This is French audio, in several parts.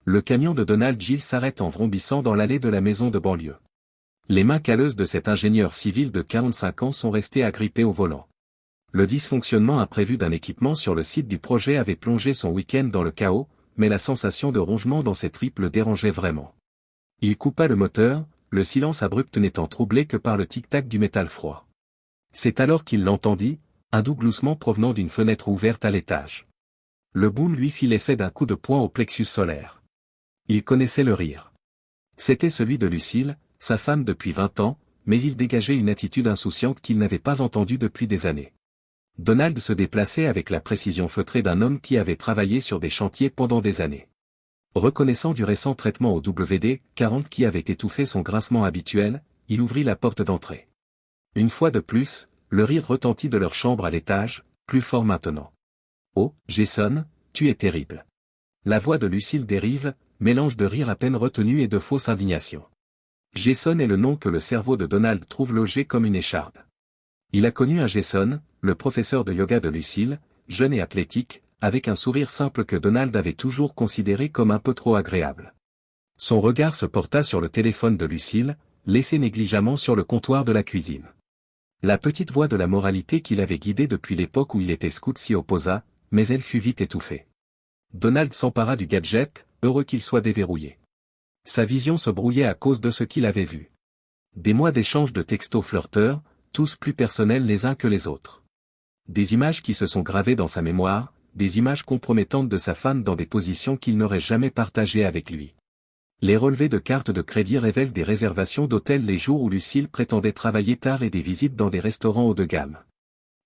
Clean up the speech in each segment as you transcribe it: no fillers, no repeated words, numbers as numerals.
Le camion de Donald Gill s'arrête en vrombissant dans l'allée de la maison de banlieue. Les mains calleuses de cet ingénieur civil de 45 ans sont restées agrippées au volant. Le dysfonctionnement imprévu d'un équipement sur le site du projet avait plongé son week-end dans le chaos, mais la sensation de rongement dans ses tripes le dérangeait vraiment. Il coupa le moteur, le silence abrupt n'étant troublé que par le tic-tac du métal froid. C'est alors qu'il l'entendit, un doux gloussement provenant d'une fenêtre ouverte à l'étage. Le boom lui fit l'effet d'un coup de poing au plexus solaire. Il connaissait le rire. C'était celui de Lucille, sa femme depuis 20 ans, mais il dégageait une attitude insouciante qu'il n'avait pas entendue depuis des années. Donald se déplaçait avec la précision feutrée d'un homme qui avait travaillé sur des chantiers pendant des années. Reconnaissant du récent traitement au WD-40 qui avait étouffé son grincement habituel, il ouvrit la porte d'entrée. Une fois de plus, le rire retentit de leur chambre à l'étage, plus fort maintenant. « Oh, Jason, tu es terrible. » La voix de Lucille dérive, mélange de rire à peine retenu et de fausse indignation. Jason est le nom que le cerveau de Donald trouve logé comme une écharde. Il a connu un Jason, le professeur de yoga de Lucille, jeune et athlétique, avec un sourire simple que Donald avait toujours considéré comme un peu trop agréable. Son regard se porta sur le téléphone de Lucille, laissé négligemment sur le comptoir de la cuisine. La petite voix de la moralité qui l'avait guidé depuis l'époque où il était scout s'y opposa, mais elle fut vite étouffée. Donald s'empara du gadget, heureux qu'il soit déverrouillé. Sa vision se brouillait à cause de ce qu'il avait vu. Des mois d'échanges de textos flirteurs, tous plus personnels les uns que les autres. Des images qui se sont gravées dans sa mémoire, des images compromettantes de sa femme dans des positions qu'il n'aurait jamais partagées avec lui. Les relevés de cartes de crédit révèlent des réservations d'hôtels les jours où Lucille prétendait travailler tard et des visites dans des restaurants haut de gamme.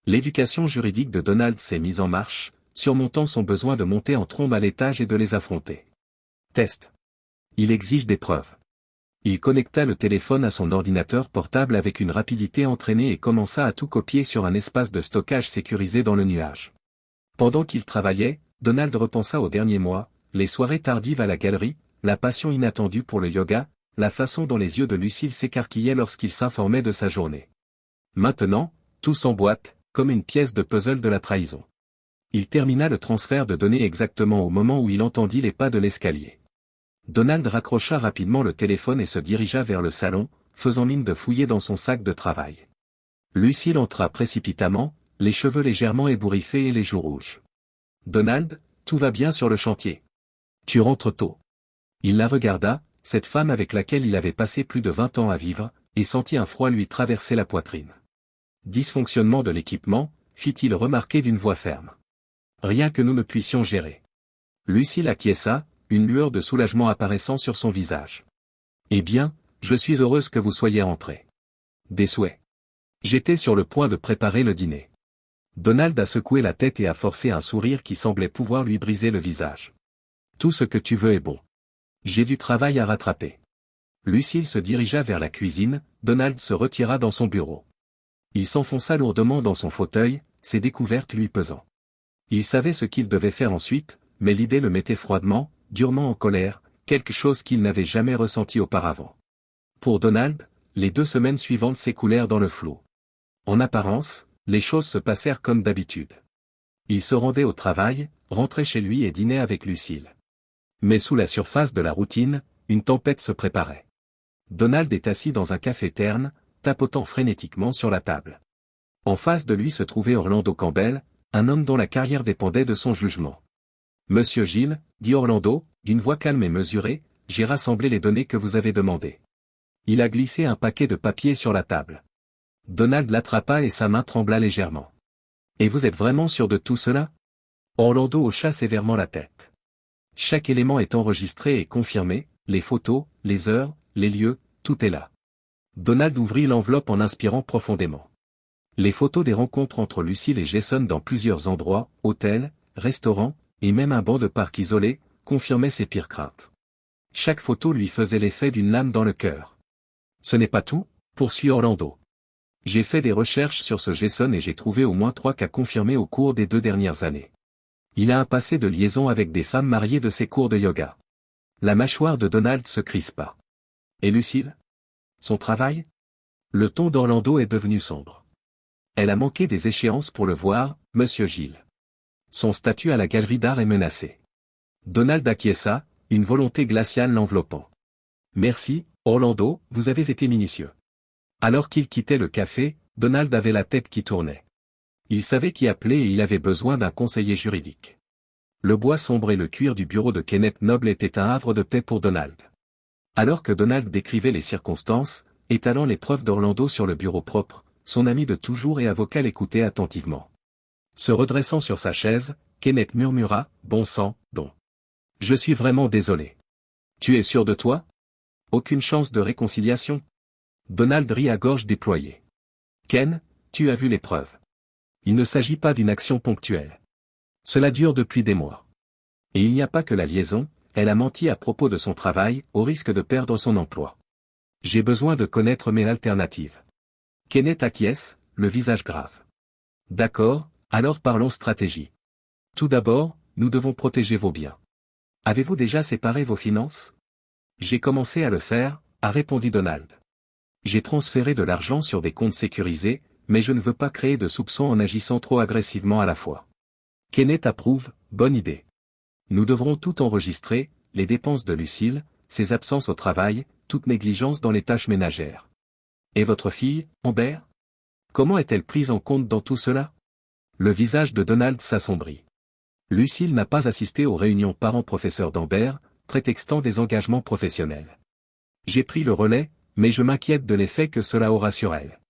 L'éducation juridique de Donald s'est mise en marche, surmontant son besoin de monter en trombe à l'étage et de les affronter. Test. Il exige des preuves. Il connecta le téléphone à son ordinateur portable avec une rapidité entraînée et commença à tout copier sur un espace de stockage sécurisé dans le nuage. Pendant qu'il travaillait, Donald repensa aux derniers mois, les soirées tardives à la galerie, la passion inattendue pour le yoga, la façon dont les yeux de Lucille s'écarquillaient lorsqu'il s'informait de sa journée. Maintenant, tout s'emboîte, comme une pièce de puzzle de la trahison. Il termina le transfert de données exactement au moment où il entendit les pas de l'escalier. Donald raccrocha rapidement le téléphone et se dirigea vers le salon, faisant mine de fouiller dans son sac de travail. Lucille entra précipitamment, les cheveux légèrement ébouriffés et les joues rouges. « Donald, tout va bien sur le chantier. Tu rentres tôt. » Il la regarda, cette femme avec laquelle il avait passé plus de 20 ans à vivre, et sentit un froid lui traverser la poitrine. « Dysfonctionnement de l'équipement, fit-il remarquer d'une voix ferme. « Rien que nous ne puissions gérer. » Lucille acquiesça, une lueur de soulagement apparaissant sur son visage. « Eh bien, je suis heureuse que vous soyez rentré. » Des souhaits. J'étais sur le point de préparer le dîner. Donald a secoué la tête et a forcé un sourire qui semblait pouvoir lui briser le visage. « Tout ce que tu veux est bon. J'ai du travail à rattraper. » Lucille se dirigea vers la cuisine, Donald se retira dans son bureau. Il s'enfonça lourdement dans son fauteuil, ses découvertes lui pesant. Il savait ce qu'il devait faire ensuite, mais l'idée le mettait froidement, durement en colère, quelque chose qu'il n'avait jamais ressenti auparavant. Pour Donald, les 2 semaines suivantes s'écoulèrent dans le flou. En apparence, les choses se passèrent comme d'habitude. Il se rendait au travail, rentrait chez lui et dînait avec Lucille. Mais sous la surface de la routine, une tempête se préparait. Donald est assis dans un café terne, tapotant frénétiquement sur la table. En face de lui se trouvait Orlando Campbell, un homme dont la carrière dépendait de son jugement. « Monsieur Gill, dit Orlando, d'une voix calme et mesurée, j'ai rassemblé les données que vous avez demandées. » Il a glissé un paquet de papiers sur la table. Donald l'attrapa et sa main trembla légèrement. « Et vous êtes vraiment sûr de tout cela ?» Orlando hocha sévèrement la tête. « Chaque élément est enregistré et confirmé, les photos, les heures, les lieux, tout est là. » Donald ouvrit l'enveloppe en inspirant profondément. Les photos des rencontres entre Lucille et Jason dans plusieurs endroits, hôtels, restaurants, et même un banc de parc isolé, confirmaient ses pires craintes. Chaque photo lui faisait l'effet d'une lame dans le cœur. « Ce n'est pas tout, » poursuit Orlando. « J'ai fait des recherches sur ce Jason et j'ai trouvé au moins 3 cas confirmés au cours des 2 dernières années. Il a un passé de liaison avec des femmes mariées de ses cours de yoga. » La mâchoire de Donald se crispa. « Et Lucille ? Son travail ? » Le ton d'Orlando est devenu sombre. « Elle a manqué des échéances pour le voir, monsieur Gill. Son statut à la galerie d'art est menacé. » Donald acquiesça, Une volonté glaciale l'enveloppant. Merci, Orlando, vous avez été minutieux. Alors qu'il quittait le café, Donald avait la tête qui tournait. Il savait qui appeler et il avait besoin d'un conseiller juridique. Le bois sombre et le cuir du bureau de Kenneth Noble étaient un havre de paix pour Donald. Alors que Donald décrivait les circonstances, étalant les preuves d'Orlando sur le bureau propre, son ami de toujours et avocat l'écoutait attentivement. Se redressant sur sa chaise, Kenneth murmura, « Bon sang, Don. Je suis vraiment désolé. Tu es sûr de toi? Aucune chance de réconciliation? » Donald rit à gorge déployée. « Ken, tu as vu les preuves. Il ne s'agit pas d'une action ponctuelle. Cela dure depuis des mois. Et il n'y a pas que la liaison, elle a menti à propos de son travail, au risque de perdre son emploi. J'ai besoin de connaître mes alternatives. » Kenneth acquiesce, le visage grave. « D'accord, alors parlons stratégie. Tout d'abord, nous devons protéger vos biens. Avez-vous déjà séparé vos finances? » J'ai commencé à le faire, a répondu Donald. J'ai transféré de l'argent sur des comptes sécurisés, mais je ne veux pas créer de soupçons en agissant trop agressivement à la fois. Kenneth approuve, bonne idée. Nous devrons tout enregistrer, les dépenses de Lucille, ses absences au travail, toute négligence dans les tâches ménagères. Et votre fille, Amber? Comment est-elle prise en compte dans tout cela? Le visage de Donald s'assombrit. Lucille n'a pas assisté aux réunions parents-professeurs d'Amber, prétextant des engagements professionnels. J'ai pris le relais, mais je m'inquiète de l'effet que cela aura sur elle.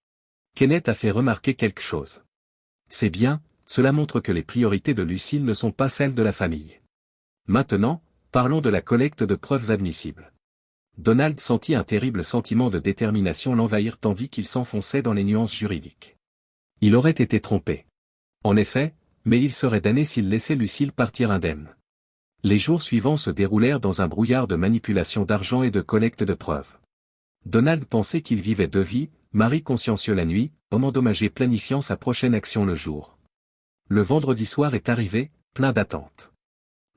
Kenneth a fait remarquer quelque chose. C'est bien, cela montre que les priorités de Lucille ne sont pas celles de la famille. Maintenant, parlons de la collecte de preuves admissibles. Donald sentit un terrible sentiment de détermination l'envahir tandis qu'il s'enfonçait dans les nuances juridiques. Il aurait été trompé. En effet, mais il serait damné s'il laissait Lucille partir indemne. Les jours suivants se déroulèrent dans un brouillard de manipulation d'argent et de collecte de preuves. Donald pensait qu'il vivait deux vies, mari consciencieux la nuit, homme endommagé planifiant sa prochaine action le jour. Le vendredi soir est arrivé, plein d'attentes.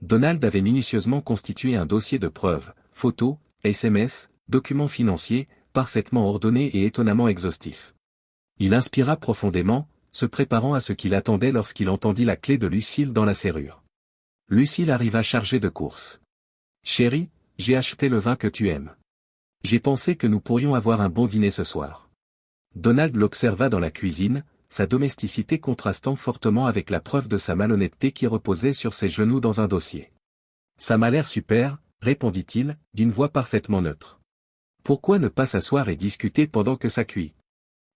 Donald avait minutieusement constitué un dossier de preuves, photos, SMS, documents financiers, parfaitement ordonnés et étonnamment exhaustifs. Il inspira profondément, se préparant à ce qu'il attendait lorsqu'il entendit la clé de Lucille dans la serrure. Lucille arriva chargée de courses. « Chérie, j'ai acheté le vin que tu aimes. J'ai pensé que nous pourrions avoir un bon dîner ce soir. » Donald l'observa dans la cuisine, sa domesticité contrastant fortement avec la preuve de sa malhonnêteté qui reposait sur ses genoux dans un dossier. « Ça m'a l'air super, » répondit-il, d'une voix parfaitement neutre. « Pourquoi ne pas s'asseoir et discuter pendant que ça cuit ?»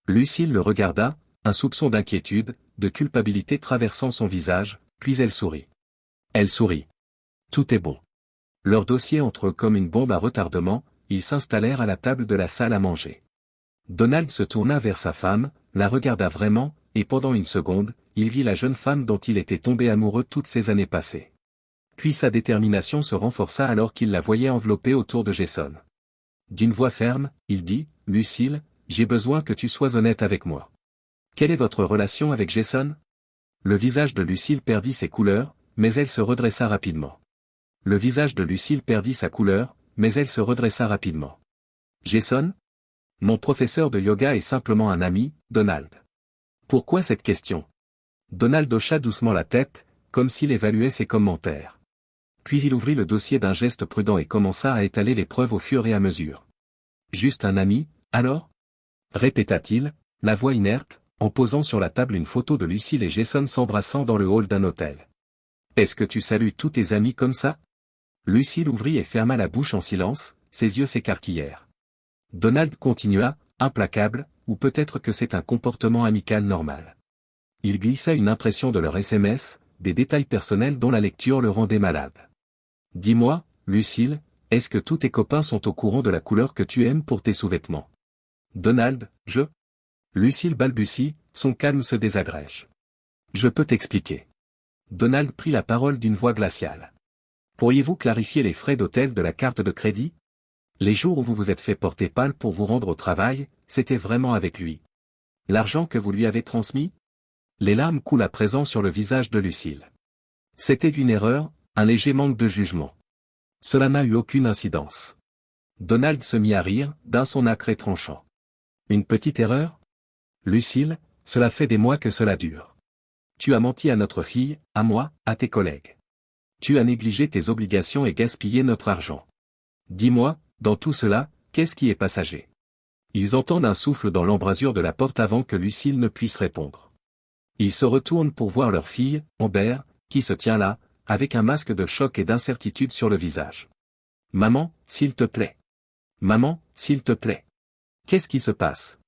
Lucille le regarda, un soupçon d'inquiétude, de culpabilité traversant son visage, puis elle sourit. Elle sourit. Tout est bon. Leur dossier entre eux comme une bombe à retardement, ils s'installèrent à la table de la salle à manger. Donald se tourna vers sa femme, la regarda vraiment, et pendant une seconde, il vit la jeune femme dont il était tombé amoureux toutes ces années passées. Puis sa détermination se renforça alors qu'il la voyait enveloppée autour de Jason. D'une voix ferme, il dit, « Lucille, j'ai besoin que tu sois honnête avec moi. Quelle est votre relation avec Jason ?» Le visage de Lucille perdit ses couleurs, mais elle se redressa rapidement. Le visage de Lucille perdit sa couleur, mais elle se redressa rapidement. « Jason ? Mon professeur de yoga est simplement un ami, Donald. » Pourquoi cette question? Donald hocha doucement la tête, comme s'il évaluait ses commentaires. Puis il ouvrit le dossier d'un geste prudent et commença à étaler les preuves au fur et à mesure. « Juste un ami, alors ?» répéta-t-il, la voix inerte, en posant sur la table une photo de Lucille et Jason s'embrassant dans le hall d'un hôtel. « Est-ce que tu salues tous tes amis comme ça ?» Lucille ouvrit et ferma la bouche en silence, ses yeux s'écarquillèrent. Donald continua, implacable, ou peut-être que c'est un comportement amical normal. Il glissa une impression de leur SMS, des détails personnels dont la lecture le rendait malade. « Dis-moi, Lucille, est-ce que tous tes copains sont au courant de la couleur que tu aimes pour tes sous-vêtements? » Donald, je... Lucille balbutie, son calme se désagrège. « Je peux t'expliquer. » Donald prit la parole d'une voix glaciale. « Pourriez-vous clarifier les frais d'hôtel de la carte de crédit? Les jours où vous vous êtes fait porter pâle pour vous rendre au travail, c'était vraiment avec lui. L'argent que vous lui avez transmis? » Les larmes coulent à présent sur le visage de Lucille. C'était une erreur, un léger manque de jugement. Cela n'a eu aucune incidence. Donald se mit à rire, d'un son acre et tranchant. Une petite erreur? Lucille, cela fait des mois que cela dure. Tu as menti à notre fille, à moi, à tes collègues. Tu as négligé tes obligations et gaspillé notre argent. Dis-moi, dans tout cela, qu'est-ce qui est passager? Ils entendent un souffle dans l'embrasure de la porte avant que Lucille ne puisse répondre. Ils se retournent pour voir leur fille, Amber, qui se tient là, avec un masque de choc et d'incertitude sur le visage. Maman, s'il te plaît. Maman, s'il te plaît. Qu'est-ce qui se passe?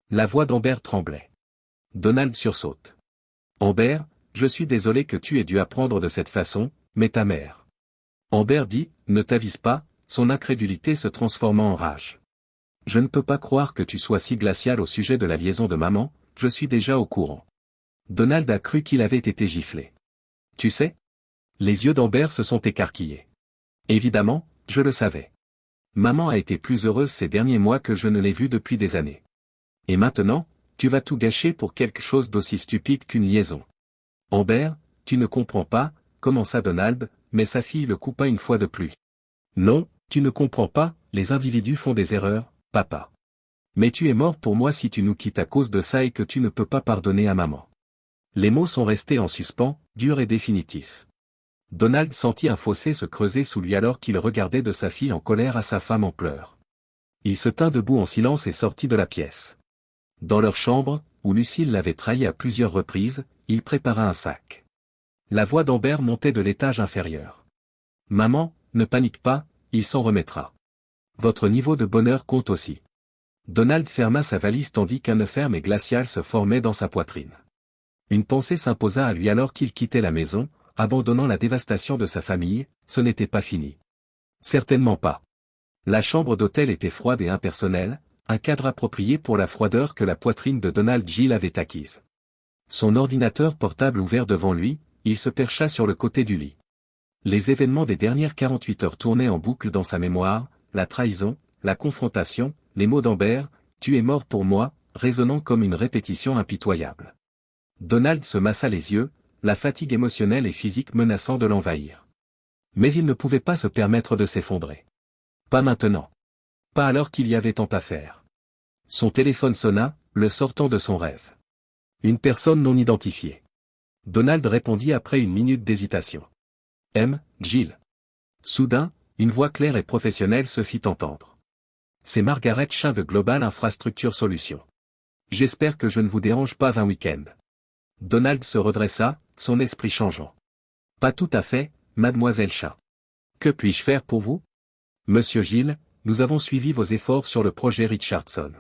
La voix d'Amber tremblait. Donald sursaute. Amber, je suis désolé que tu aies dû apprendre de cette façon, mais ta mère. Amber dit, ne t'avise pas, son incrédulité se transformant en rage. Je ne peux pas croire que tu sois si glacial au sujet de la liaison de maman, je suis déjà au courant. Donald a cru qu'il avait été giflé. Tu sais? Les yeux d'Amber se sont écarquillés. Évidemment, je le savais. Maman a été plus heureuse ces derniers mois que je ne l'ai vue depuis des années. Et maintenant, tu vas tout gâcher pour quelque chose d'aussi stupide qu'une liaison. Amber, tu ne comprends pas, commença Donald, mais sa fille le coupa une fois de plus. Non, tu ne comprends pas, les individus font des erreurs, papa. Mais tu es mort pour moi si tu nous quittes à cause de ça et que tu ne peux pas pardonner à maman. Les mots sont restés en suspens, durs et définitifs. Donald sentit un fossé se creuser sous lui alors qu'il regardait de sa fille en colère à sa femme en pleurs. Il se tint debout en silence et sortit de la pièce. Dans leur chambre, où Lucille l'avait trahi à plusieurs reprises, il prépara un sac. La voix d'Amber montait de l'étage inférieur. Maman, ne panique pas, il s'en remettra. Votre niveau de bonheur compte aussi. Donald ferma sa valise tandis qu'un nœud ferme et glacial se formait dans sa poitrine. Une pensée s'imposa à lui alors qu'il quittait la maison, abandonnant la dévastation de sa famille, ce n'était pas fini. Certainement pas. La chambre d'hôtel était froide et impersonnelle, un cadre approprié pour la froideur que la poitrine de Donald Gill avait acquise. Son ordinateur portable ouvert devant lui, il se percha sur le côté du lit. Les événements des dernières 48 heures tournaient en boucle dans sa mémoire, la trahison, la confrontation, les mots d'Amber, « Tu es mort pour moi », résonnant comme une répétition impitoyable. Donald se massa les yeux, la fatigue émotionnelle et physique menaçant de l'envahir. Mais il ne pouvait pas se permettre de s'effondrer. Pas maintenant. Pas alors qu'il y avait tant à faire. Son téléphone sonna, le sortant de son rêve. Une personne non identifiée. Donald répondit après une minute d'hésitation. Gill. Soudain, une voix claire et professionnelle se fit entendre. C'est Margaret Chin de Global Infrastructure Solutions. J'espère que je ne vous dérange pas un week-end. Donald se redressa, son esprit changeant. Pas tout à fait, mademoiselle Chin. Que puis-je faire pour vous? Monsieur Gill, nous avons suivi vos efforts sur le projet Richardson.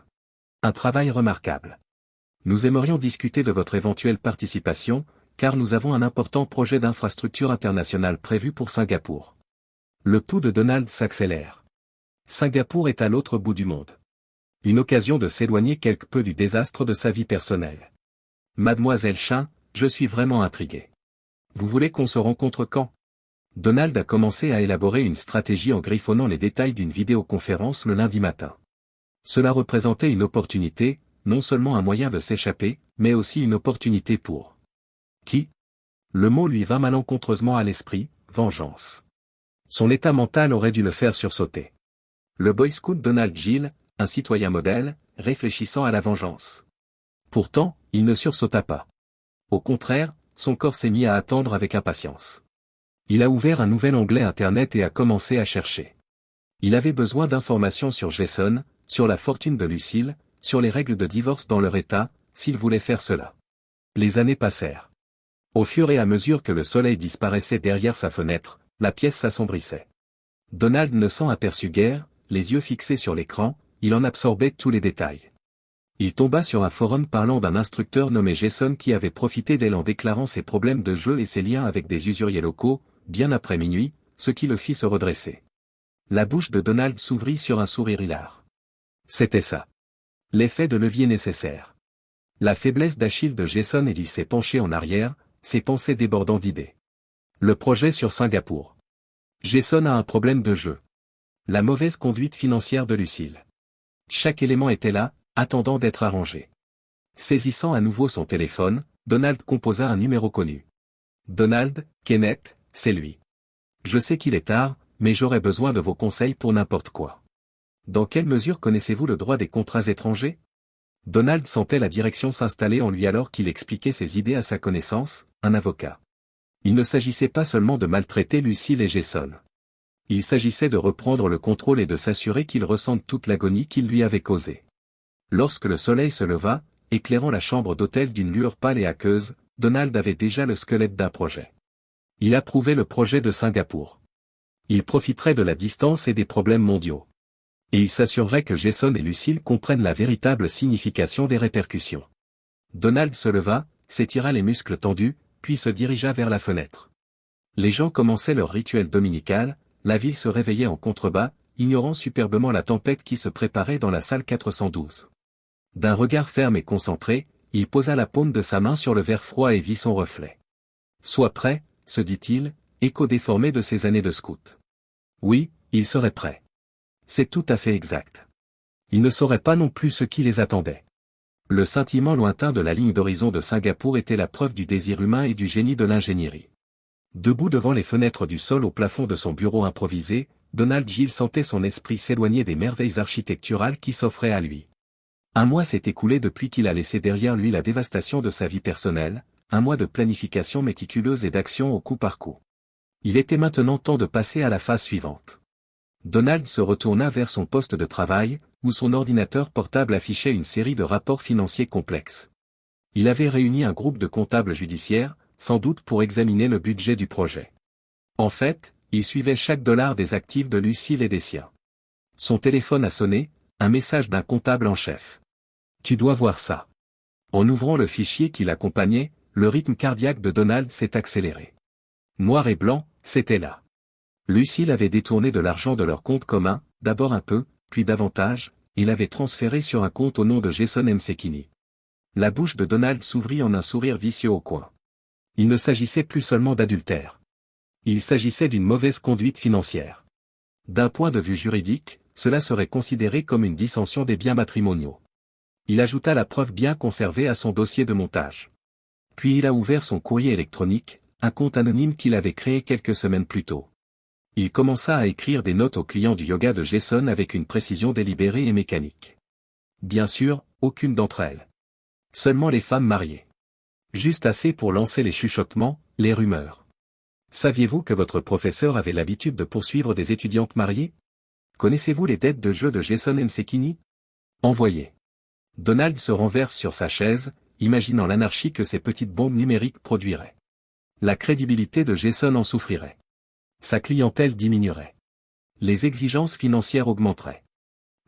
Un travail remarquable. Nous aimerions discuter de votre éventuelle participation, car nous avons un important projet d'infrastructure internationale prévu pour Singapour. Le pouls de Donald s'accélère. Singapour est à l'autre bout du monde. Une occasion de s'éloigner quelque peu du désastre de sa vie personnelle. Mademoiselle Chin, je suis vraiment intrigué. Vous voulez qu'on se rencontre quand? Donald a commencé à élaborer une stratégie en griffonnant les détails d'une vidéoconférence le lundi matin. Cela représentait une opportunité, non seulement un moyen de s'échapper, mais aussi une opportunité pour... Qui? Le mot lui vint malencontreusement à l'esprit, vengeance. Son état mental aurait dû le faire sursauter. Le Boy Scout Donald Gill, un citoyen modèle, réfléchissant à la vengeance. Pourtant, il ne sursauta pas. Au contraire, son corps s'est mis à attendre avec impatience. Il a ouvert un nouvel onglet Internet et a commencé à chercher. Il avait besoin d'informations sur Jason, sur la fortune de Lucille, sur les règles de divorce dans leur état, s'il voulait faire cela. Les années passèrent. Au fur et à mesure que le soleil disparaissait derrière sa fenêtre, la pièce s'assombrissait. Donald ne s'en aperçut guère, les yeux fixés sur l'écran, il en absorbait tous les détails. Il tomba sur un forum parlant d'un instructeur nommé Jason qui avait profité d'elle en déclarant ses problèmes de jeu et ses liens avec des usuriers locaux, bien après minuit, ce qui le fit se redresser. La bouche de Donald s'ouvrit sur un sourire hilar. C'était ça. L'effet de levier nécessaire. La faiblesse d'Achille de Jason et il s'est penché en arrière, ses pensées débordant d'idées. Le projet sur Singapour. Jason a un problème de jeu. La mauvaise conduite financière de Lucille. Chaque élément était là, attendant d'être arrangé. Saisissant à nouveau son téléphone, Donald composa un numéro connu. Donald, Kenneth, c'est lui. Je sais qu'il est tard, mais j'aurais besoin de vos conseils pour n'importe quoi. Dans quelle mesure connaissez-vous le droit des contrats étrangers? Donald sentait la direction s'installer en lui alors qu'il expliquait ses idées à sa connaissance, un avocat. Il ne s'agissait pas seulement de maltraiter Lucille et Jason. Il s'agissait de reprendre le contrôle et de s'assurer qu'il ressente toute l'agonie qu'il lui avait causée. Lorsque le soleil se leva, éclairant la chambre d'hôtel d'une lueur pâle et aqueuse, Donald avait déjà le squelette d'un projet. Il approuvait le projet de Singapour. Il profiterait de la distance et des problèmes mondiaux. Et il s'assurerait que Jason et Lucille comprennent la véritable signification des répercussions. Donald se leva, s'étira les muscles tendus, puis se dirigea vers la fenêtre. Les gens commençaient leur rituel dominical, la ville se réveillait en contrebas, ignorant superbement la tempête qui se préparait dans la salle 412. D'un regard ferme et concentré, il posa la paume de sa main sur le verre froid et vit son reflet. « Sois prêt », se dit-il, écho déformé de ses années de scout. Oui, il serait prêt. C'est tout à fait exact. Il ne saurait pas non plus ce qui les attendait. Le scintillement lointain de la ligne d'horizon de Singapour était la preuve du désir humain et du génie de l'ingénierie. Debout devant les fenêtres du sol au plafond de son bureau improvisé, Donald Gill sentait son esprit s'éloigner des merveilles architecturales qui s'offraient à lui. Un mois s'est écoulé depuis qu'il a laissé derrière lui la dévastation de sa vie personnelle, un mois de planification méticuleuse et d'action au coup par coup. Il était maintenant temps de passer à la phase suivante. Donald se retourna vers son poste de travail, où son ordinateur portable affichait une série de rapports financiers complexes. Il avait réuni un groupe de comptables judiciaires, sans doute pour examiner le budget du projet. En fait, il suivait chaque dollar des actifs de Lucille et des siens. Son téléphone a sonné, un message d'un comptable en chef. « Tu dois voir ça. » En ouvrant le fichier qui l'accompagnait, le rythme cardiaque de Donald s'est accéléré. Noir et blanc, c'était là. Lucille avait détourné de l'argent de leur compte commun, d'abord un peu, puis davantage, et l'avait transféré sur un compte au nom de Jason Msekini. La bouche de Donald s'ouvrit en un sourire vicieux au coin. Il ne s'agissait plus seulement d'adultère. Il s'agissait d'une mauvaise conduite financière. D'un point de vue juridique, cela serait considéré comme une dissension des biens matrimoniaux. Il ajouta la preuve bien conservée à son dossier de montage. Puis il a ouvert son courrier électronique, un compte anonyme qu'il avait créé quelques semaines plus tôt. Il commença à écrire des notes aux clients du yoga de Jason avec une précision délibérée et mécanique. Bien sûr, aucune d'entre elles. Seulement les femmes mariées. Juste assez pour lancer les chuchotements, les rumeurs. Saviez-vous que votre professeur avait l'habitude de poursuivre des étudiantes mariées? Connaissez-vous les dettes de jeu de Jason Msekini? Envoyez. Donald se renverse sur sa chaise, imaginant l'anarchie que ces petites bombes numériques produiraient. La crédibilité de Jason en souffrirait. Sa clientèle diminuerait. Les exigences financières augmenteraient.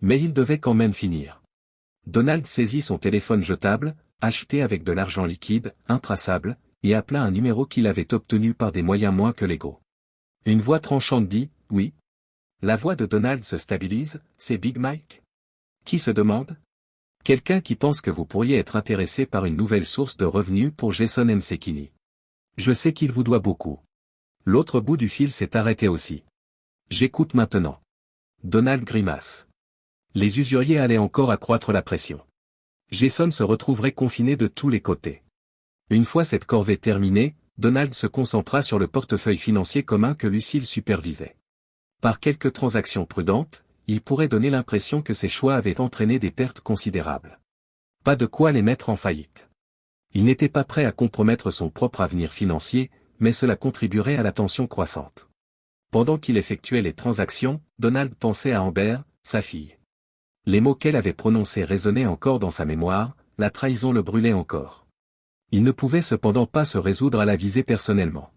Mais il devait quand même finir. Donald saisit son téléphone jetable, acheté avec de l'argent liquide, intraçable, et appela un numéro qu'il avait obtenu par des moyens moins que légaux. Une voix tranchante dit « Oui ». La voix de Donald se stabilise, c'est Big Mike. Qui se demande? Quelqu'un qui pense que vous pourriez être intéressé par une nouvelle source de revenus pour Jason Msekini. Je sais qu'il vous doit beaucoup. L'autre bout du fil s'est arrêté aussi. J'écoute maintenant. Donald grimace. Les usuriers allaient encore accroître la pression. Jason se retrouverait confiné de tous les côtés. Une fois cette corvée terminée, Donald se concentra sur le portefeuille financier commun que Lucille supervisait. Par quelques transactions prudentes, il pourrait donner l'impression que ses choix avaient entraîné des pertes considérables. Pas de quoi les mettre en faillite. Il n'était pas prêt à compromettre son propre avenir financier, mais cela contribuerait à la tension croissante. Pendant qu'il effectuait les transactions, Donald pensait à Amber, sa fille. Les mots qu'elle avait prononcés résonnaient encore dans sa mémoire, la trahison le brûlait encore. Il ne pouvait cependant pas se résoudre à la viser personnellement.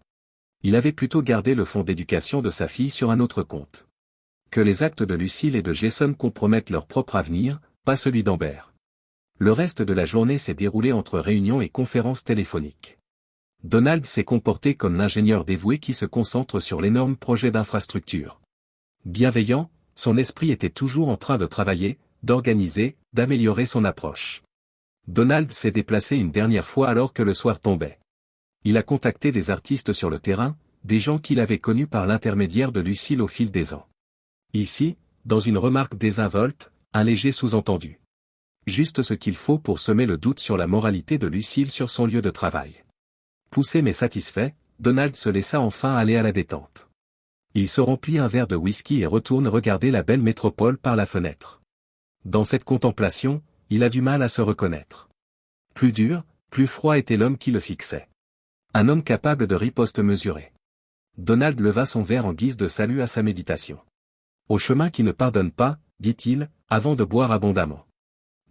Il avait plutôt gardé le fonds d'éducation de sa fille sur un autre compte. Que les actes de Lucille et de Jason compromettent leur propre avenir, pas celui d'Amber. Le reste de la journée s'est déroulé entre réunions et conférences téléphoniques. Donald s'est comporté comme l'ingénieur dévoué qui se concentre sur l'énorme projet d'infrastructure. Bienveillant, son esprit était toujours en train de travailler, d'organiser, d'améliorer son approche. Donald s'est déplacé une dernière fois alors que le soir tombait. Il a contacté des artistes sur le terrain, des gens qu'il avait connus par l'intermédiaire de Lucille au fil des ans. Ici, dans une remarque désinvolte, un léger sous-entendu. Juste ce qu'il faut pour semer le doute sur la moralité de Lucille sur son lieu de travail. Poussé mais satisfait, Donald se laissa enfin aller à la détente. Il se remplit un verre de whisky et retourne regarder la belle métropole par la fenêtre. Dans cette contemplation, il a du mal à se reconnaître. Plus dur, plus froid était l'homme qui le fixait. Un homme capable de riposte mesurée. Donald leva son verre en guise de salut à sa méditation. Au chemin qui ne pardonne pas, dit-il, avant de boire abondamment.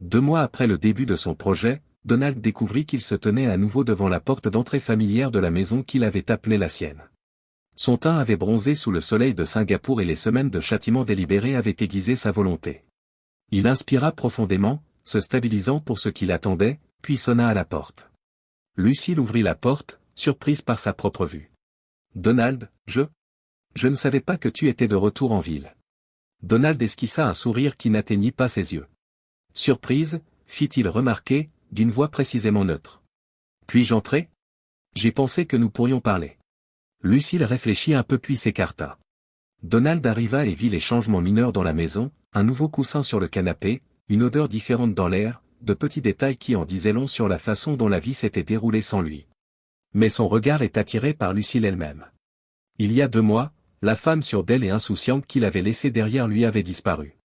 2 mois après le début de son projet, Donald découvrit qu'il se tenait à nouveau devant la porte d'entrée familière de la maison qu'il avait appelée la sienne. Son teint avait bronzé sous le soleil de Singapour et les semaines de châtiment délibéré avaient aiguisé sa volonté. Il inspira profondément, se stabilisant pour ce qu'il attendait, puis sonna à la porte. Lucille ouvrit la porte, surprise par sa propre vue. « Donald, je ne savais pas que tu étais de retour en ville. » Donald esquissa un sourire qui n'atteignit pas ses yeux. « Surprise, fit-il remarquer, d'une voix précisément neutre. « Puis-je entrer ? J'ai pensé que nous pourrions parler. » Lucille réfléchit un peu puis s'écarta. Donald arriva et vit les changements mineurs dans la maison, un nouveau coussin sur le canapé, une odeur différente dans l'air, de petits détails qui en disaient long sur la façon dont la vie s'était déroulée sans lui. Mais son regard est attiré par Lucille elle-même. Il y a 2 mois, la femme surdelle et insouciante qu'il avait laissée derrière lui avait disparu.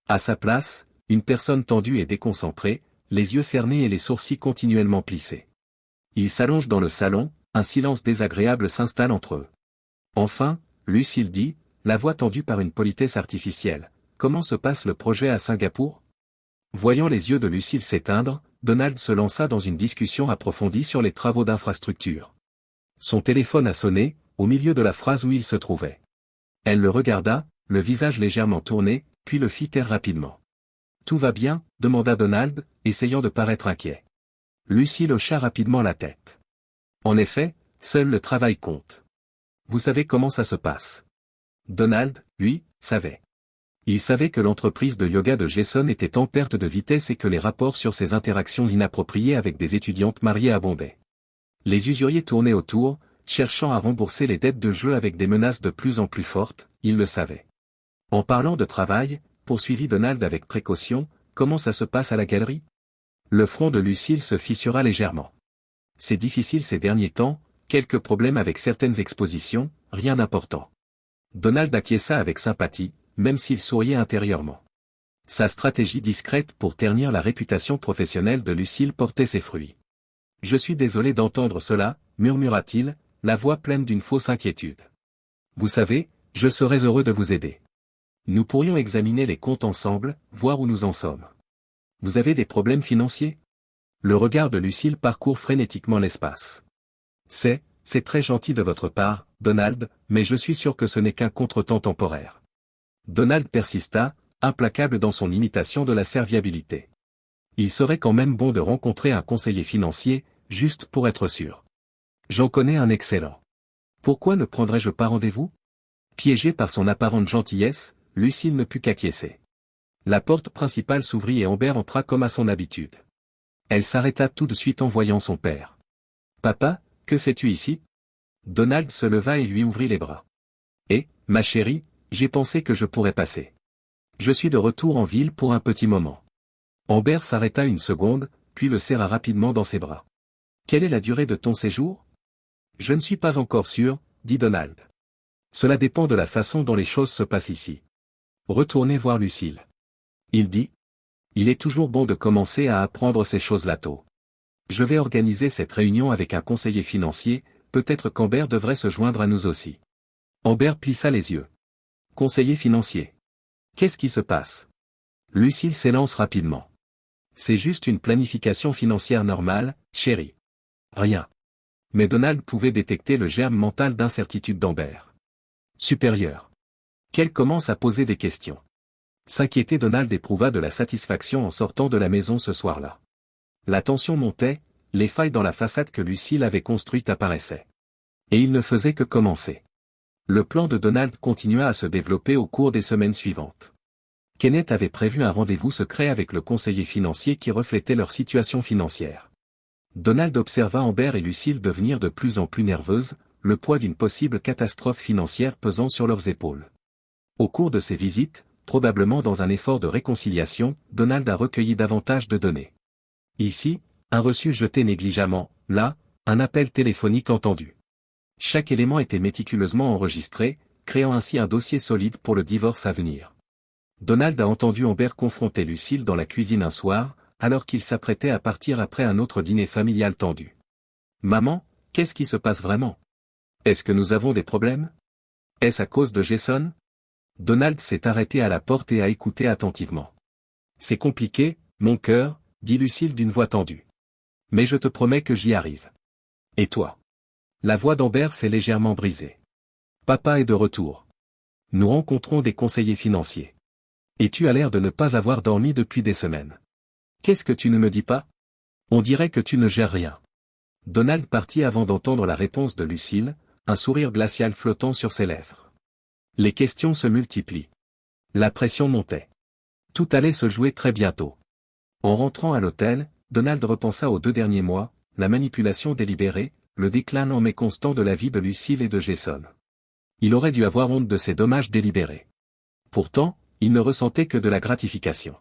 À sa place, une personne tendue et déconcentrée, les yeux cernés et les sourcils continuellement plissés. Il s'allonge dans le salon, un silence désagréable s'installe entre eux. Enfin, Lucille dit, la voix tendue par une politesse artificielle, « Comment se passe le projet à Singapour ?» Voyant les yeux de Lucille s'éteindre, Donald se lança dans une discussion approfondie sur les travaux d'infrastructure. Son téléphone a sonné, au milieu de la phrase où il se trouvait. Elle le regarda, le visage légèrement tourné, puis le fit taire rapidement. « Tout va bien ?» demanda Donald, essayant de paraître inquiet. Lucille hocha rapidement la tête. En effet, seul le travail compte. Vous savez comment ça se passe. Donald, lui, savait. Il savait que l'entreprise de yoga de Jason était en perte de vitesse et que les rapports sur ses interactions inappropriées avec des étudiantes mariées abondaient. Les usuriers tournaient autour, cherchant à rembourser les dettes de jeu avec des menaces de plus en plus fortes, il le savait. En parlant de travail, poursuivit Donald avec précaution, comment ça se passe à la galerie? Le front de Lucille se fissura légèrement. C'est difficile ces derniers temps, quelques problèmes avec certaines expositions, rien d'important. Donald acquiesça avec sympathie, même s'il souriait intérieurement. Sa stratégie discrète pour ternir la réputation professionnelle de Lucille portait ses fruits. « Je suis désolé d'entendre cela, » murmura-t-il, la voix pleine d'une fausse inquiétude. « Vous savez, je serais heureux de vous aider. Nous pourrions examiner les comptes ensemble, voir où nous en sommes. Vous avez des problèmes financiers ?» Le regard de Lucille parcourt frénétiquement l'espace. « C'est très gentil de votre part, Donald, mais je suis sûr que ce n'est qu'un contretemps temporaire. » Donald persista, implacable dans son imitation de la serviabilité. Il serait quand même bon de rencontrer un conseiller financier, juste pour être sûr. J'en connais un excellent. Pourquoi ne prendrais-je pas rendez-vous? Piégé par son apparente gentillesse, Lucille ne put qu'acquiescer. La porte principale s'ouvrit et Amber entra comme à son habitude. Elle s'arrêta tout de suite en voyant son père. « Papa, que fais-tu ici ?» Donald se leva et lui ouvrit les bras. « Eh, ma chérie, j'ai pensé que je pourrais passer. Je suis de retour en ville pour un petit moment. » Amber s'arrêta une seconde, puis le serra rapidement dans ses bras. « Quelle est la durée de ton séjour ? » Je ne suis pas encore sûr, dit Donald. Cela dépend de la façon dont les choses se passent ici. Retournez voir Lucille. Il dit. Il est toujours bon de commencer à apprendre ces choses-là tôt. Je vais organiser cette réunion avec un conseiller financier, peut-être qu'Amber devrait se joindre à nous aussi. Amber plissa les yeux. Conseiller financier. Qu'est-ce qui se passe? Lucille s'élance rapidement. C'est juste une planification financière normale, chérie. Rien. Mais Donald pouvait détecter le germe mental d'incertitude d'Amber. Supérieur. Qu'elle commence à poser des questions. S'inquiéter, Donald éprouva de la satisfaction en sortant de la maison ce soir-là. La tension montait, les failles dans la façade que Lucille avait construite apparaissaient. Et il ne faisait que commencer. Le plan de Donald continua à se développer au cours des semaines suivantes. Kenneth avait prévu un rendez-vous secret avec le conseiller financier qui reflétait leur situation financière. Donald observa Amber et Lucille devenir de plus en plus nerveuses, le poids d'une possible catastrophe financière pesant sur leurs épaules. Au cours de ces visites, probablement dans un effort de réconciliation, Donald a recueilli davantage de données. Ici, un reçu jeté négligemment, là, un appel téléphonique entendu. Chaque élément était méticuleusement enregistré, créant ainsi un dossier solide pour le divorce à venir. Donald a entendu Amber confronter Lucille dans la cuisine un soir, alors qu'il s'apprêtait à partir après un autre dîner familial tendu. « Maman, Qu'est-ce qui se passe vraiment? Est-ce que nous avons des problèmes? Est-ce à cause de Jason? Donald s'est arrêté à la porte et a écouté attentivement. C'est compliqué, mon cœur, dit Lucille d'une voix tendue. Mais je te promets que j'y arrive. Et toi? La voix d'Amber s'est légèrement brisée. Papa est de retour. Nous rencontrons des conseillers financiers. Et tu as l'air de ne pas avoir dormi depuis des semaines. Qu'est-ce que tu ne me dis pas? On dirait que tu ne gères rien. Donald partit avant d'entendre la réponse de Lucille, un sourire glacial flottant sur ses lèvres. Les questions se multiplient. La pression montait. Tout allait se jouer très bientôt. En rentrant à l'hôtel, Donald repensa aux 2 derniers mois, la manipulation délibérée, le déclin en mai constant de la vie de Lucille et de Jason. Il aurait dû avoir honte de ces dommages délibérés. Pourtant, il ne ressentait que de la gratification.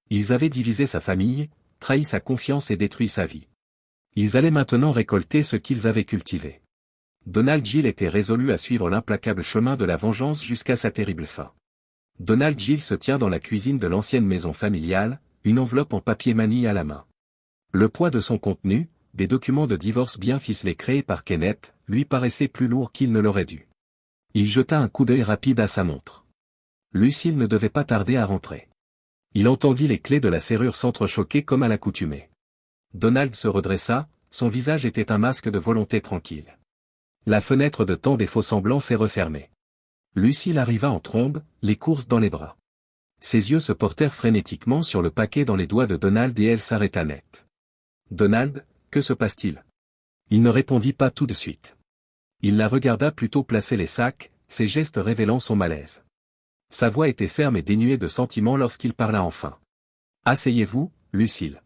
Ils avaient divisé sa famille, trahi sa confiance et détruit sa vie. Ils allaient maintenant récolter ce qu'ils avaient cultivé. Donald Gill était résolu à suivre l'implacable chemin de la vengeance jusqu'à sa terrible fin. Donald Gill se tient dans la cuisine de l'ancienne maison familiale, une enveloppe en papier manie à la main. Le poids de son contenu, des documents de divorce bien ficelés créés par Kenneth, lui paraissait plus lourd qu'il ne l'aurait dû. Il jeta un coup d'œil rapide à sa montre. Lucille ne devait pas tarder à rentrer. Il entendit les clés de la serrure s'entrechoquer comme à l'accoutumée. Donald se redressa, son visage était un masque de volonté tranquille. La fenêtre de temps des faux-semblants s'est refermée. Lucille arriva en trombe, les courses dans les bras. Ses yeux se portèrent frénétiquement sur le paquet dans les doigts de Donald et elle s'arrêta net. « Donald, que se passe-t-il » Il ne répondit pas tout de suite. Il la regarda plutôt placer les sacs, ses gestes révélant son malaise. Sa voix était ferme et dénuée de sentiment lorsqu'il parla enfin. « Asseyez-vous, Lucille.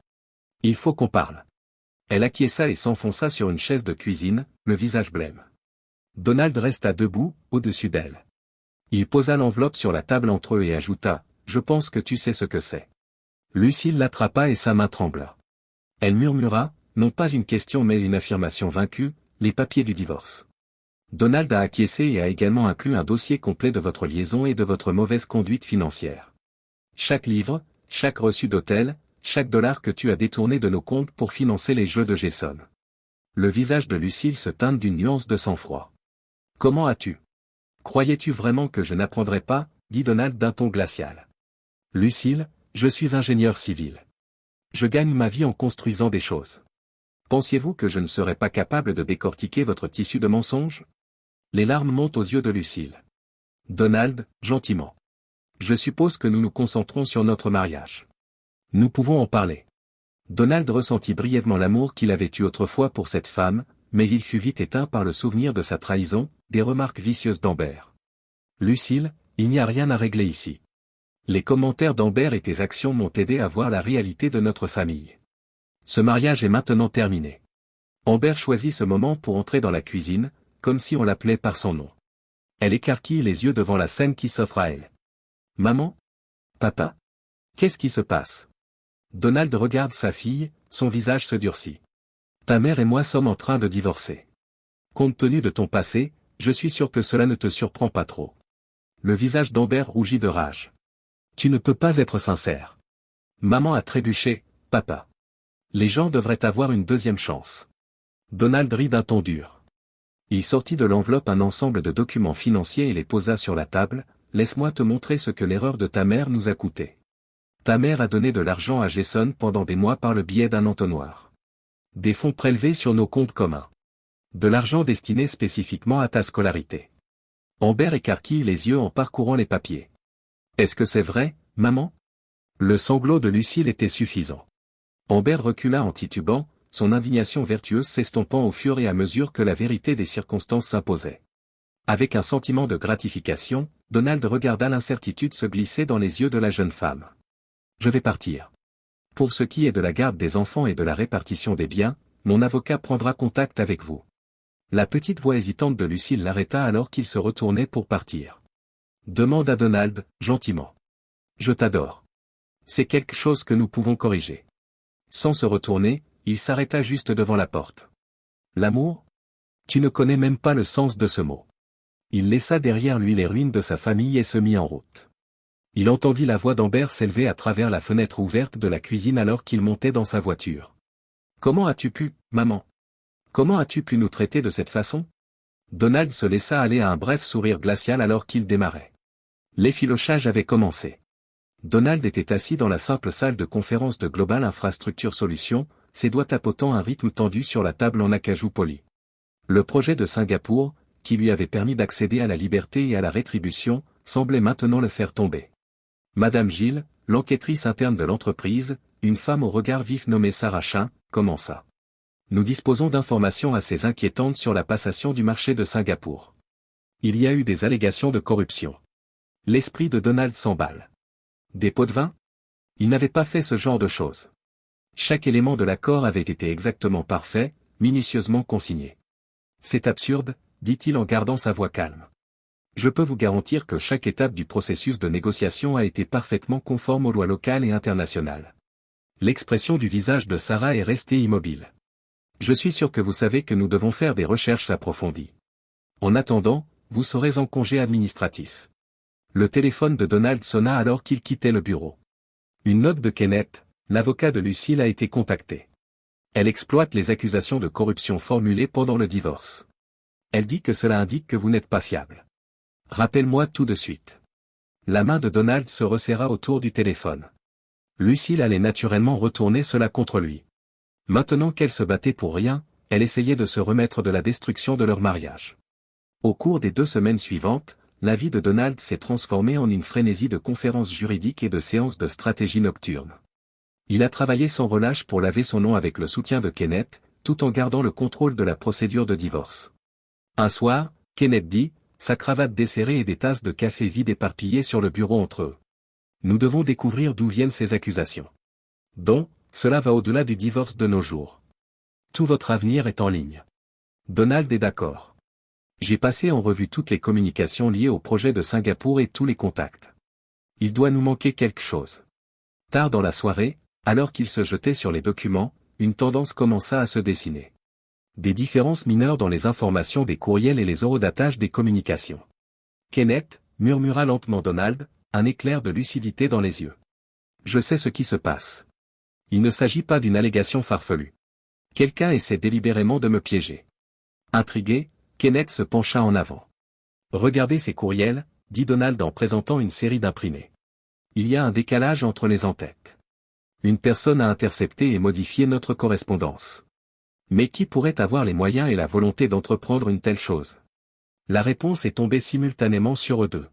Il faut qu'on parle. » Elle acquiesça et s'enfonça sur une chaise de cuisine, le visage blême. Donald resta debout, au-dessus d'elle. Il posa l'enveloppe sur la table entre eux et ajouta « Je pense que tu sais ce que c'est. » Lucille l'attrapa et sa main trembla. Elle murmura, non pas une question mais une affirmation vaincue, les papiers du divorce. Donald a acquiescé et a également inclus un dossier complet de votre liaison et de votre mauvaise conduite financière. Chaque livre, chaque reçu d'hôtel, chaque dollar que tu as détourné de nos comptes pour financer les jeux de Jason. Le visage de Lucille se teinte d'une nuance de sang-froid. Comment as-tu? Croyais-tu vraiment que je n'apprendrais pas, dit Donald d'un ton glacial. Lucille, je suis ingénieur civil. Je gagne ma vie en construisant des choses. Pensiez-vous que je ne serais pas capable de décortiquer votre tissu de mensonges? Les larmes montent aux yeux de Lucille. Donald, gentiment. Je suppose que nous nous concentrons sur notre mariage. Nous pouvons en parler. Donald ressentit brièvement l'amour qu'il avait eu autrefois pour cette femme, mais il fut vite éteint par le souvenir de sa trahison, des remarques vicieuses d'Amber. Lucille, il n'y a rien à régler ici. Les commentaires d'Amber et tes actions m'ont aidé à voir la réalité de notre famille. Ce mariage est maintenant terminé. Amber choisit ce moment pour entrer dans la cuisine, comme si on l'appelait par son nom. Elle écarquille les yeux devant la scène qui s'offre à elle. Maman? Papa? Qu'est-ce qui se passe? Donald regarde sa fille, son visage se durcit. Ta mère et moi sommes en train de divorcer. Compte tenu de ton passé, je suis sûr que cela ne te surprend pas trop. Le visage d'Amber rougit de rage. Tu ne peux pas être sincère. Maman a trébuché, papa. Les gens devraient avoir une deuxième chance. Donald rit d'un ton dur. Il sortit de l'enveloppe un ensemble de documents financiers et les posa sur la table. Laisse-moi te montrer ce que l'erreur de ta mère nous a coûté. Ta mère a donné de l'argent à Jason pendant des mois par le biais d'un entonnoir. Des fonds prélevés sur nos comptes communs. De l'argent destiné spécifiquement à ta scolarité. Amber écarquille les yeux en parcourant les papiers. Est-ce que c'est vrai, maman? Le sanglot de Lucille était suffisant. Amber recula en titubant, son indignation vertueuse s'estompant au fur et à mesure que la vérité des circonstances s'imposait. Avec un sentiment de gratification, Donald regarda l'incertitude se glisser dans les yeux de la jeune femme. Je vais partir. Pour ce qui est de la garde des enfants et de la répartition des biens, mon avocat prendra contact avec vous. La petite voix hésitante de Lucille l'arrêta alors qu'il se retournait pour partir. Demanda Donald, gentiment. Je t'adore. C'est quelque chose que nous pouvons corriger. Sans se retourner, il s'arrêta juste devant la porte. L'amour? Tu ne connais même pas le sens de ce mot. Il laissa derrière lui les ruines de sa famille et se mit en route. Il entendit la voix d'Amber s'élever à travers la fenêtre ouverte de la cuisine alors qu'il montait dans sa voiture. Comment as-tu pu, maman? Comment as-tu pu nous traiter de cette façon? Donald se laissa aller à un bref sourire glacial alors qu'il démarrait. L'effilochage avait commencé. Donald était assis dans la simple salle de conférence de Global Infrastructure Solutions, ses doigts tapotant un rythme tendu sur la table en acajou poli. Le projet de Singapour, qui lui avait permis d'accéder à la liberté et à la rétribution, semblait maintenant le faire tomber. Madame Gilles, l'enquêtrice interne de l'entreprise, une femme au regard vif nommée Sarah Chin, commença. Nous disposons d'informations assez inquiétantes sur la passation du marché de Singapour. Il y a eu des allégations de corruption. L'esprit de Donald s'emballe. Des pots de vin? Il n'avait pas fait ce genre de choses. Chaque élément de l'accord avait été exactement parfait, minutieusement consigné. C'est absurde, dit-il en gardant sa voix calme. Je peux vous garantir que chaque étape du processus de négociation a été parfaitement conforme aux lois locales et internationales. L'expression du visage de Sarah est restée immobile. Je suis sûr que vous savez que nous devons faire des recherches approfondies. En attendant, vous serez en congé administratif. Le téléphone de Donald sonna alors qu'il quittait le bureau. Une note de Kenneth, l'avocat de Lucille, a été contactée. Elle exploite les accusations de corruption formulées pendant le divorce. Elle dit que cela indique que vous n'êtes pas fiable. Rappelle-moi tout de suite. La main de Donald se resserra autour du téléphone. Lucille allait naturellement retourner cela contre lui. Maintenant qu'elle se battait pour rien, elle essayait de se remettre de la destruction de leur mariage. Au cours des 2 semaines suivantes, la vie de Donald s'est transformée en une frénésie de conférences juridiques et de séances de stratégie nocturne. Il a travaillé sans relâche pour laver son nom avec le soutien de Kenneth, tout en gardant le contrôle de la procédure de divorce. Un soir, Kenneth dit, sa cravate desserrée et des tasses de café vides éparpillées sur le bureau entre eux. Nous devons découvrir d'où viennent ces accusations. Donc, cela va au-delà du divorce de nos jours. Tout votre avenir est en ligne. Donald est d'accord. J'ai passé en revue toutes les communications liées au projet de Singapour et tous les contacts. Il doit nous manquer quelque chose. Tard dans la soirée, alors qu'il se jetait sur les documents, une tendance commença à se dessiner. Des différences mineures dans les informations des courriels et les horodatage des communications. Kenneth, murmura lentement Donald, un éclair de lucidité dans les yeux. Je sais ce qui se passe. Il ne s'agit pas d'une allégation farfelue. Quelqu'un essaie délibérément de me piéger. Intrigué, Kenneth se pencha en avant. Regardez ces courriels, dit Donald en présentant une série d'imprimés. Il y a un décalage entre les en-têtes. Une personne a intercepté et modifié notre correspondance. Mais qui pourrait avoir les moyens et la volonté d'entreprendre une telle chose? La réponse est tombée simultanément sur eux deux.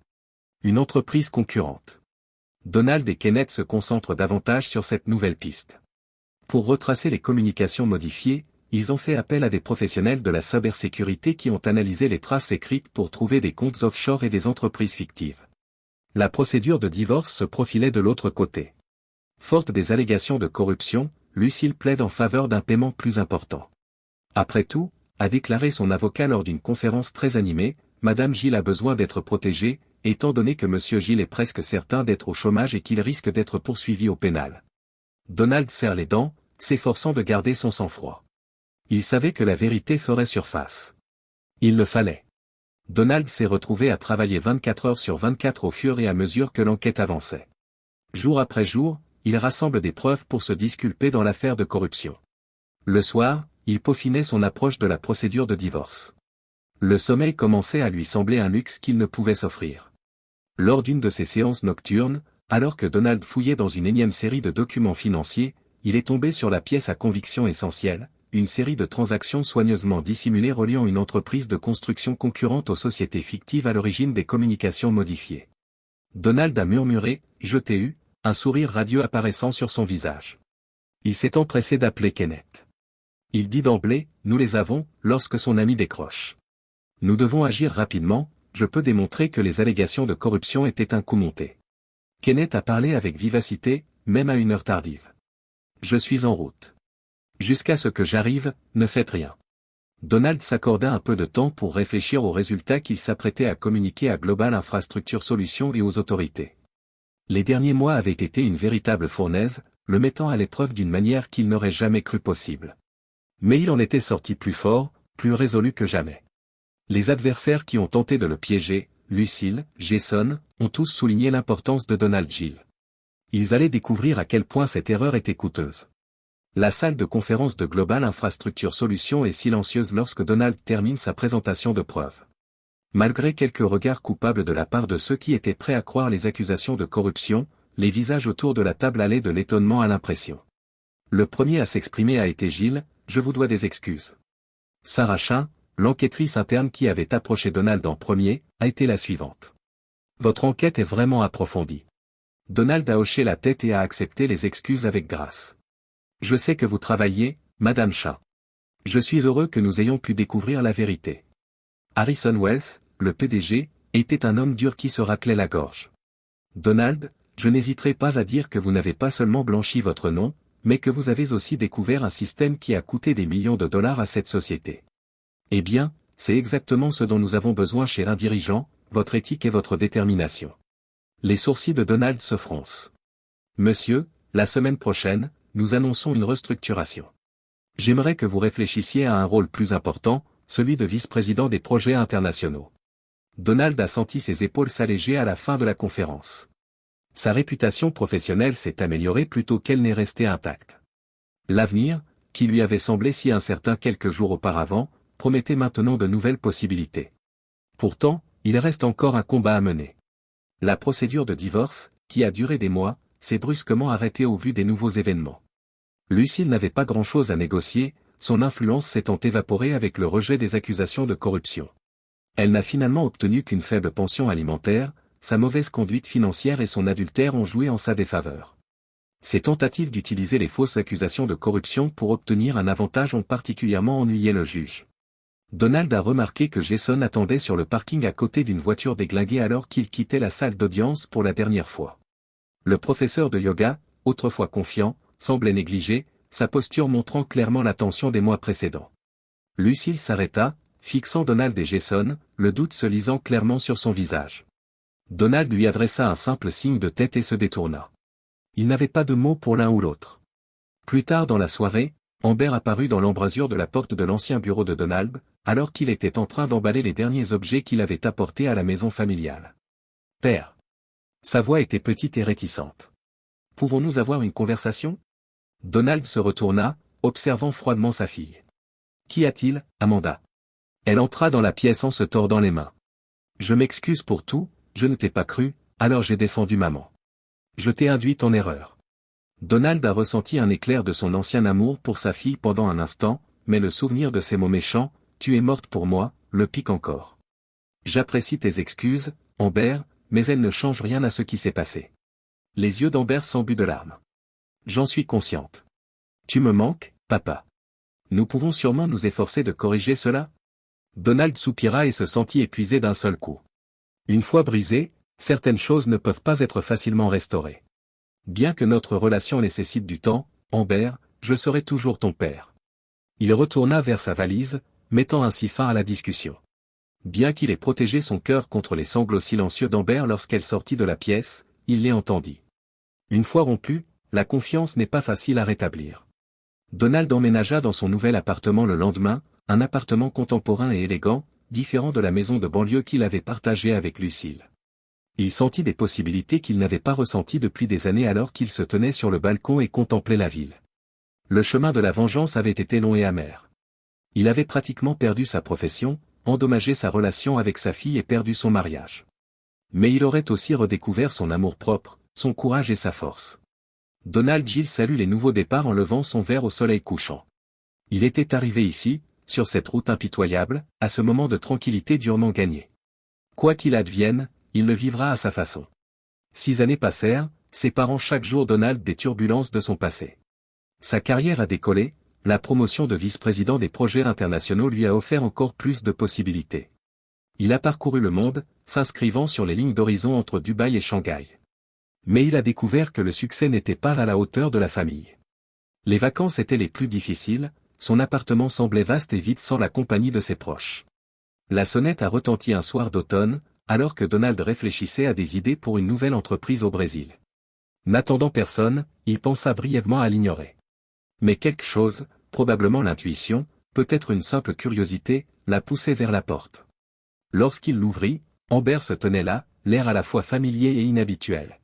Une entreprise concurrente. Donald et Kenneth se concentrent davantage sur cette nouvelle piste. Pour retracer les communications modifiées, ils ont fait appel à des professionnels de la cybersécurité qui ont analysé les traces écrites pour trouver des comptes offshore et des entreprises fictives. La procédure de divorce se profilait de l'autre côté. Forte des allégations de corruption, Lucille plaide en faveur d'un paiement plus important. Après tout, a déclaré son avocat lors d'une conférence très animée, Madame Gilles a besoin d'être protégée, étant donné que Monsieur Gilles est presque certain d'être au chômage et qu'il risque d'être poursuivi au pénal. Donald serre les dents, s'efforçant de garder son sang-froid. Il savait que la vérité ferait surface. Il le fallait. Donald s'est retrouvé à travailler 24 heures sur 24 au fur et à mesure que l'enquête avançait. Jour après jour, il rassemble des preuves pour se disculper dans l'affaire de corruption. Le soir, il peaufinait son approche de la procédure de divorce. Le sommeil commençait à lui sembler un luxe qu'il ne pouvait s'offrir. Lors d'une de ses séances nocturnes, alors que Donald fouillait dans une énième série de documents financiers, il est tombé sur la pièce à conviction essentielle, une série de transactions soigneusement dissimulées reliant une entreprise de construction concurrente aux sociétés fictives à l'origine des communications modifiées. Donald a murmuré « Je t'ai eu », un sourire radieux apparaissant sur son visage. Il s'est empressé d'appeler Kenneth. Il dit d'emblée « Nous les avons », lorsque son ami décroche. Nous devons agir rapidement, je peux démontrer que les allégations de corruption étaient un coup monté. Kenneth a parlé avec vivacité, même à une heure tardive. Je suis en route. Jusqu'à ce que j'arrive, ne faites rien. Donald s'accorda un peu de temps pour réfléchir aux résultats qu'il s'apprêtait à communiquer à Global Infrastructure Solutions et aux autorités. Les derniers mois avaient été une véritable fournaise, le mettant à l'épreuve d'une manière qu'il n'aurait jamais cru possible. Mais il en était sorti plus fort, plus résolu que jamais. Les adversaires qui ont tenté de le piéger, Lucille, Jason, ont tous souligné l'importance de Donald Gilles. Ils allaient découvrir à quel point cette erreur était coûteuse. La salle de conférence de Global Infrastructure Solutions est silencieuse lorsque Donald termine sa présentation de preuves. Malgré quelques regards coupables de la part de ceux qui étaient prêts à croire les accusations de corruption, les visages autour de la table allaient de l'étonnement à l'impression. Le premier à s'exprimer a été Gilles, « Je vous dois des excuses. » Sarah Chin, l'enquêtrice interne qui avait approché Donald en premier, a été la suivante. « Votre enquête est vraiment approfondie. » Donald a hoché la tête et a accepté les excuses avec grâce. « Je sais que vous travaillez, Madame Chin. Je suis heureux que nous ayons pu découvrir la vérité. » Harrison Wells, le PDG, était un homme dur qui se raclait la gorge. « Donald, je n'hésiterai pas à dire que vous n'avez pas seulement blanchi votre nom, mais que vous avez aussi découvert un système qui a coûté des millions de dollars à cette société. Eh bien, c'est exactement ce dont nous avons besoin chez un dirigeant, votre éthique et votre détermination. » Les sourcils de Donald se froncent. « Monsieur, la semaine prochaine, nous annonçons une restructuration. J'aimerais que vous réfléchissiez à un rôle plus important, celui de vice-président des projets internationaux. » Donald a senti ses épaules s'alléger à la fin de la conférence. Sa réputation professionnelle s'est améliorée plutôt qu'elle n'est restée intacte. L'avenir, qui lui avait semblé si incertain quelques jours auparavant, promettait maintenant de nouvelles possibilités. Pourtant, il reste encore un combat à mener. La procédure de divorce, qui a duré des mois, s'est brusquement arrêtée au vu des nouveaux événements. Lucille n'avait pas grand-chose à négocier, son influence s'étant évaporée avec le rejet des accusations de corruption. Elle n'a finalement obtenu qu'une faible pension alimentaire, sa mauvaise conduite financière et son adultère ont joué en sa défaveur. Ses tentatives d'utiliser les fausses accusations de corruption pour obtenir un avantage ont particulièrement ennuyé le juge. Donald a remarqué que Jason attendait sur le parking à côté d'une voiture déglinguée alors qu'il quittait la salle d'audience pour la dernière fois. Le professeur de yoga, autrefois confiant, semblait négligé, sa posture montrant clairement la tension des mois précédents. Lucille s'arrêta, fixant Donald et Jason, le doute se lisant clairement sur son visage. Donald lui adressa un simple signe de tête et se détourna. Il n'avait pas de mots pour l'un ou l'autre. Plus tard dans la soirée, Amber apparut dans l'embrasure de la porte de l'ancien bureau de Donald, alors qu'il était en train d'emballer les derniers objets qu'il avait apportés à la maison familiale. « Père. » Sa voix était petite et réticente. « Pouvons-nous avoir une conversation ?» Donald se retourna, observant froidement sa fille. « Qu'y a-t-il, Amanda ?» Elle entra dans la pièce en se tordant les mains. « Je m'excuse pour tout, je ne t'ai pas cru, alors j'ai défendu maman. Je t'ai induite en erreur. » Donald a ressenti un éclair de son ancien amour pour sa fille pendant un instant, mais le souvenir de ces mots méchants, « Tu es morte pour moi », le pique encore. « J'apprécie tes excuses, Amber, mais elles ne changent rien à ce qui s'est passé. » Les yeux d'Amber s'embuent de larmes. « J'en suis consciente. Tu me manques, papa. Nous pouvons sûrement nous efforcer de corriger cela ?» Donald soupira et se sentit épuisé d'un seul coup. Une fois brisées, certaines choses ne peuvent pas être facilement restaurées. Bien que notre relation nécessite du temps, Amber, je serai toujours ton père. Il retourna vers sa valise, mettant ainsi fin à la discussion. Bien qu'il ait protégé son cœur contre les sanglots silencieux d'Amber lorsqu'elle sortit de la pièce, il les entendit. Une fois rompue, la confiance n'est pas facile à rétablir. Donald emménagea dans son nouvel appartement le lendemain, un appartement contemporain et élégant, différent de la maison de banlieue qu'il avait partagée avec Lucille. Il sentit des possibilités qu'il n'avait pas ressenties depuis des années alors qu'il se tenait sur le balcon et contemplait la ville. Le chemin de la vengeance avait été long et amer. Il avait pratiquement perdu sa profession, endommagé sa relation avec sa fille et perdu son mariage. Mais il aurait aussi redécouvert son amour-propre, son courage et sa force. Donald Gill salue les nouveaux départs en levant son verre au soleil couchant. Il était arrivé ici, sur cette route impitoyable, à ce moment de tranquillité durement gagné. Quoi qu'il advienne, il le vivra à sa façon. 6 années passèrent, séparant chaque jour Donald des turbulences de son passé. Sa carrière a décollé, la promotion de vice-président des projets internationaux lui a offert encore plus de possibilités. Il a parcouru le monde, s'inscrivant sur les lignes d'horizon entre Dubaï et Shanghai. Mais il a découvert que le succès n'était pas à la hauteur de la famille. Les vacances étaient les plus difficiles, son appartement semblait vaste et vide sans la compagnie de ses proches. La sonnette a retenti un soir d'automne, alors que Donald réfléchissait à des idées pour une nouvelle entreprise au Brésil. N'attendant personne, il pensa brièvement à l'ignorer. Mais quelque chose, probablement l'intuition, peut-être une simple curiosité, l'a poussé vers la porte. Lorsqu'il l'ouvrit, Amber se tenait là, l'air à la fois familier et inhabituel.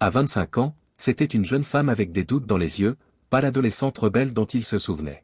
À 25 ans, c'était une jeune femme avec des doutes dans les yeux, pas l'adolescente rebelle dont il se souvenait.